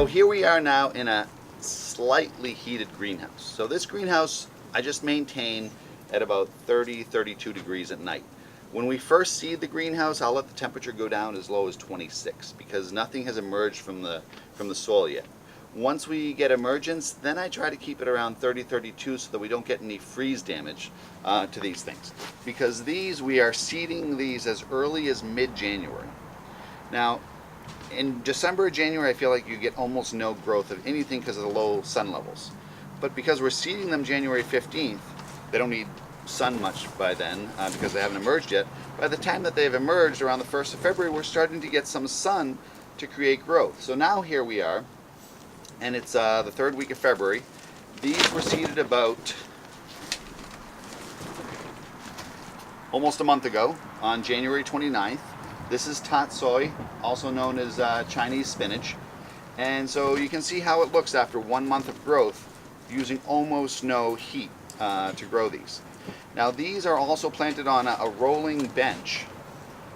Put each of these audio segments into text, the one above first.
So here we are now in a slightly heated greenhouse. So this greenhouse I just maintain at about 30, 32 degrees at night. When we first seed the greenhouse, I'll let the temperature go down as low as 26 because nothing has emerged from the soil yet. Once we get emergence, then I try to keep it around 30, 32 so that we don't get any freeze damage to these things. Because we are seeding these as early as mid-January. Now, in December or January, I feel like you get almost no growth of anything because of the low sun levels. But because we're seeding them January 15th, they don't need sun much by then because they haven't emerged yet. By the time that they've emerged around the 1st of February, we're starting to get some sun to create growth. So now here we are, and it's the 3rd week of February. These were seeded about almost a month ago on January 29th. This is tatsoi, also known as Chinese spinach. And so you can see how it looks after 1 month of growth using almost no heat to grow these. Now these are also planted on a rolling bench,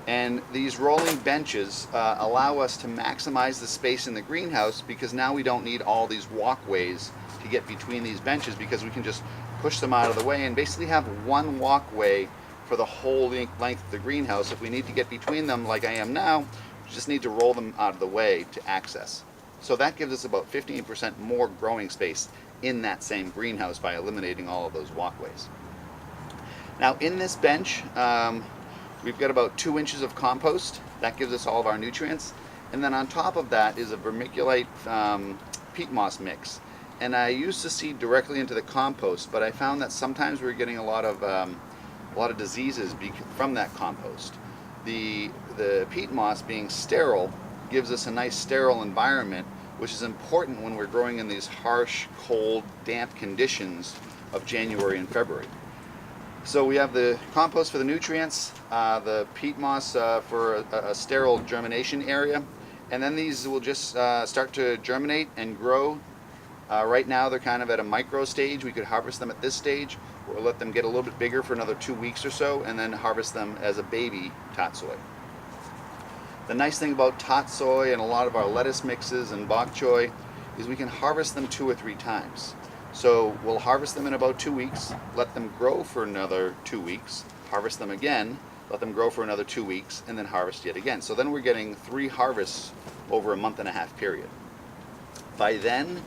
and these rolling benches allow us to maximize the space in the greenhouse because now we don't need all these walkways to get between these benches because we can just push them out of the way and basically have one walkway for the whole length of the greenhouse. If we need to get between them like I am now, we just need to roll them out of the way to access. So that gives us about 15% more growing space in that same greenhouse by eliminating all of those walkways. Now in this bench, we've got about 2 inches of compost. That gives us all of our nutrients. And then on top of that is a vermiculite peat moss mix. And I used to seed directly into the compost, but I found that sometimes we were getting a lot of diseases from that compost. The peat moss being sterile gives us a nice sterile environment, which is important when we're growing in these harsh, cold, damp conditions of January and February. So we have the compost for the nutrients, the peat moss for a sterile germination area, and then these will just start to germinate and grow. Right now they're kind of at a micro stage. We could harvest them at this stage, or let them get a little bit bigger for another 2 weeks or so, and then harvest them as a baby tatsoi. The nice thing about tatsoi and a lot of our lettuce mixes and bok choy is we can harvest them 2 or 3 times. So we'll harvest them in about 2 weeks, let them grow for another 2 weeks, harvest them again, let them grow for another 2 weeks, and then harvest yet again. So then we're getting 3 harvests over a month-and-a-half period. By then,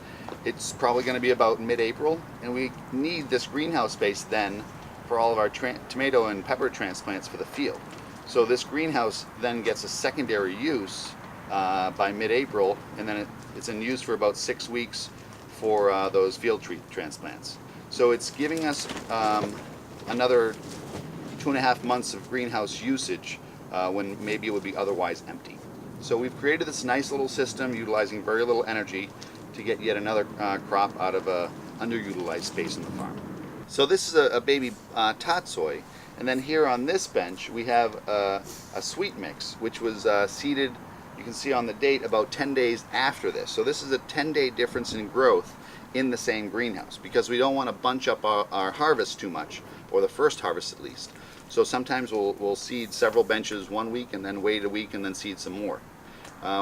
it's probably going to be about mid-April, and we need this greenhouse space then for all of our tomato and pepper transplants for the field. So this greenhouse then gets a secondary use by mid-April, and then it's in use for about 6 weeks for those field tree transplants. So it's giving us another 2.5 months of greenhouse usage when maybe it would be otherwise empty. So we've created this nice little system utilizing very little energy to get yet another crop out of a underutilized space in the farm. So this is a baby tatsoi, and then here on this bench we have a sweet mix, which was seeded, you can see on the date, about 10 days after this. So this is a 10-day difference in growth in the same greenhouse because we don't want to bunch up our harvest too much, or the first harvest at least. So sometimes we'll seed several benches 1 week and then wait a week and then seed some more.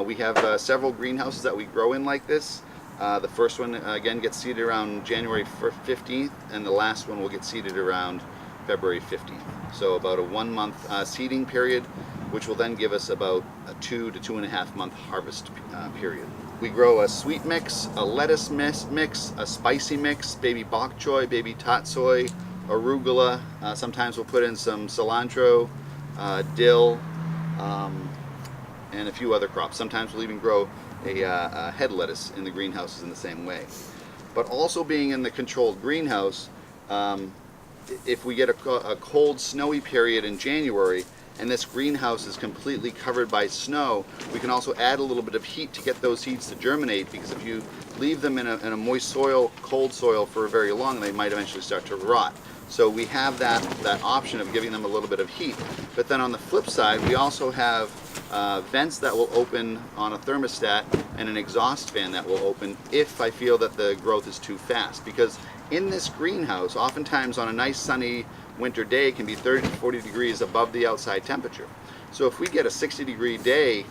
We have several greenhouses that we grow in like this. The first one again gets seeded around January 15th, and the last one will get seeded around February 15th. So about a 1 month seeding period, which will then give us about a 2 to 2.5 month harvest period. We grow a sweet mix, a lettuce mix, a spicy mix, baby bok choy, baby tatsoi, arugula. Sometimes we'll put in some cilantro, dill, and a few other crops. Sometimes we'll even grow a head lettuce in the greenhouses in the same way. But also being in the controlled greenhouse, if we get a cold, snowy period in January and this greenhouse is completely covered by snow, we can also add a little bit of heat to get those seeds to germinate, because if you leave them in a moist soil, cold soil for very long, they might eventually start to rot. So we have that option of giving them a little bit of heat. But then on the flip side, we also have vents that will open on a thermostat and an exhaust fan that will open if I feel that the growth is too fast. Because in this greenhouse, oftentimes on a nice sunny winter day, it can be 30 to 40 degrees above the outside temperature. So if we get a 60-degree day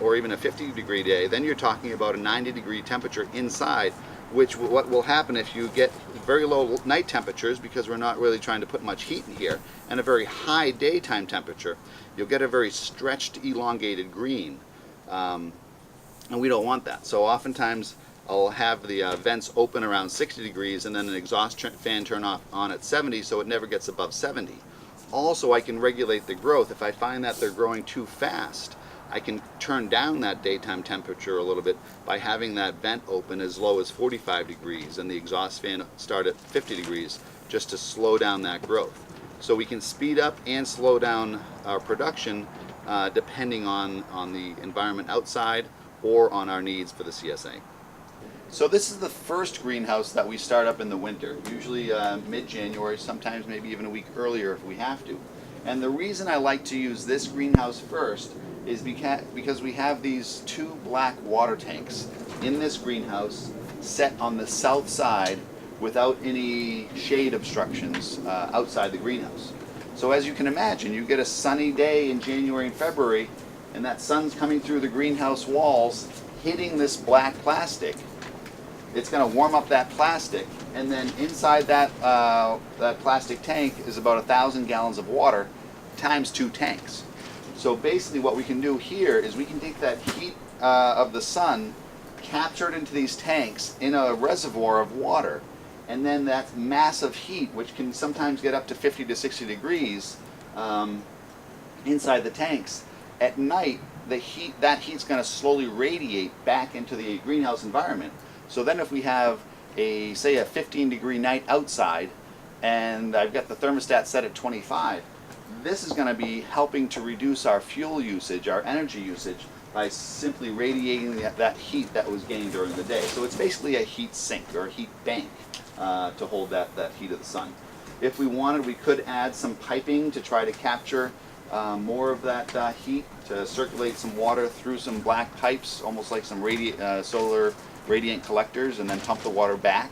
or even a 50-degree day, then you're talking about a 90-degree temperature inside, which what will happen if you get very low night temperatures, because we're not really trying to put much heat in here, and a very high daytime temperature, you'll get a very stretched, elongated green. And we don't want that. So oftentimes I'll have the vents open around 60 degrees and then an exhaust fan turn on at 70, so it never gets above 70. Also, I can regulate the growth. If I find that they're growing too fast, I can turn down that daytime temperature a little bit by having that vent open as low as 45 degrees and the exhaust fan start at 50 degrees, just to slow down that growth. So we can speed up and slow down our production depending on the environment outside or on our needs for the CSA. So this is the first greenhouse that we start up in the winter, usually mid-January, sometimes maybe even a week earlier if we have to. And the reason I like to use this greenhouse first is because we have these two black water tanks in this greenhouse set on the south side without any shade obstructions outside the greenhouse. So as you can imagine, you get a sunny day in January and February, and that sun's coming through the greenhouse walls, hitting this black plastic. It's going to warm up that plastic, and then inside that plastic tank is about 1,000 gallons of water times 2 tanks. So basically what we can do here is we can take that heat of the sun, capture it into these tanks in a reservoir of water, and then that massive heat, which can sometimes get up to 50 to 60 degrees inside the tanks, at night that heat's going to slowly radiate back into the greenhouse environment. So then if we have say a 15-degree night outside and I've got the thermostat set at 25, this is going to be helping to reduce our fuel usage, our energy usage, by simply radiating that heat that was gained during the day. So it's basically a heat sink or a heat bank to hold that heat of the sun. If we wanted, we could add some piping to try to capture more of that heat, to circulate some water through some black pipes, almost like some solar radiant collectors, and then pump the water back.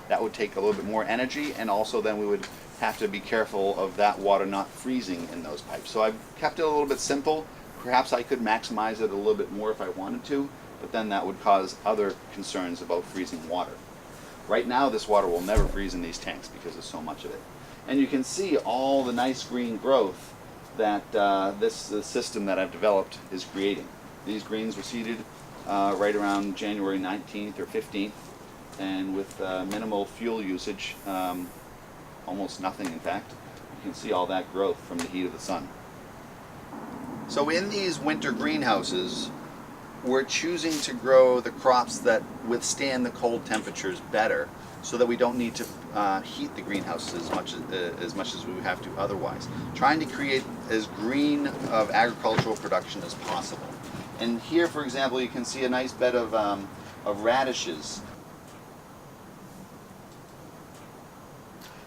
That would take a little bit more energy, and also then we would have to be careful of that water not freezing in those pipes. So I've kept it a little bit simple. Perhaps I could maximize it a little bit more if I wanted to, but then that would cause other concerns about freezing water. Right now this water will never freeze in these tanks because there's so much of it. And you can see all the nice green growth that this system that I've developed is creating. These greens were seeded right around January 19th or 15th, and with minimal fuel usage, almost nothing in fact, you can see all that growth from the heat of the sun. So in these winter greenhouses, we're choosing to grow the crops that withstand the cold temperatures better, so that we don't need to heat the greenhouse as much as we have to otherwise. Trying to create as green of agricultural production as possible. And here, for example, you can see a nice bed of radishes.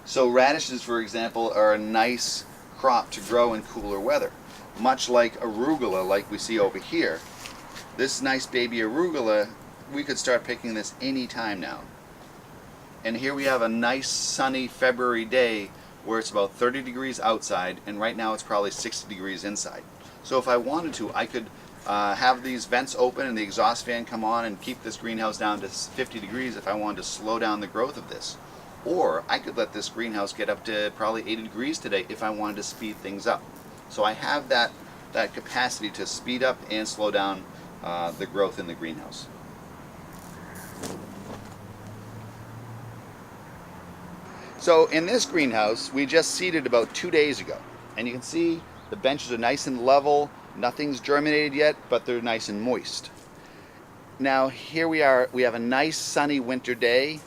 So radishes, for example, are a nice crop to grow in cooler weather. Much like arugula, like we see over here. This nice baby arugula, we could start picking this any time now. And here we have a nice sunny February day where it's about 30 degrees outside, and right now it's probably 60 degrees inside. So if I wanted to, I could have these vents open and the exhaust fan come on and keep this greenhouse down to 50 degrees if I wanted to slow down the growth of this. Or I could let this greenhouse get up to probably 80 degrees today if I wanted to speed things up. So I have that capacity to speed up and slow down the growth in the greenhouse. So in this greenhouse, we just seeded about 2 days ago. And you can see the benches are nice and level. Nothing's germinated yet, but they're nice and moist. Now here we are, we have a nice sunny winter day.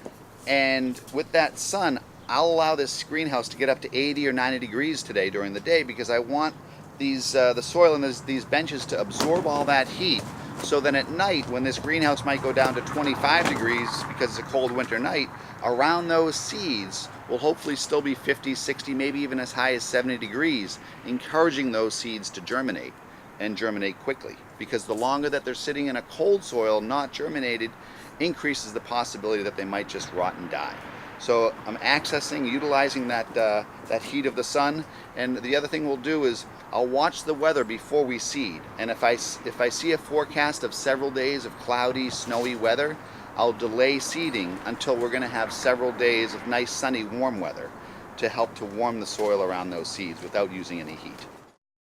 And with that sun, I'll allow this greenhouse to get up to 80 or 90 degrees today during the day, because I want the soil and these benches to absorb all that heat. So then at night, when this greenhouse might go down to 25 degrees because it's a cold winter night, around those seeds will hopefully still be 50, 60, maybe even as high as 70 degrees, encouraging those seeds to germinate and germinate quickly. Because the longer that they're sitting in a cold soil, not germinated, increases the possibility that they might just rot and die. So I'm accessing, utilizing that heat of the sun. And the other thing we'll do is I'll watch the weather before we seed. And if I see a forecast of several days of cloudy, snowy weather, I'll delay seeding until we're going to have several days of nice, sunny, warm weather to help to warm the soil around those seeds without using any heat.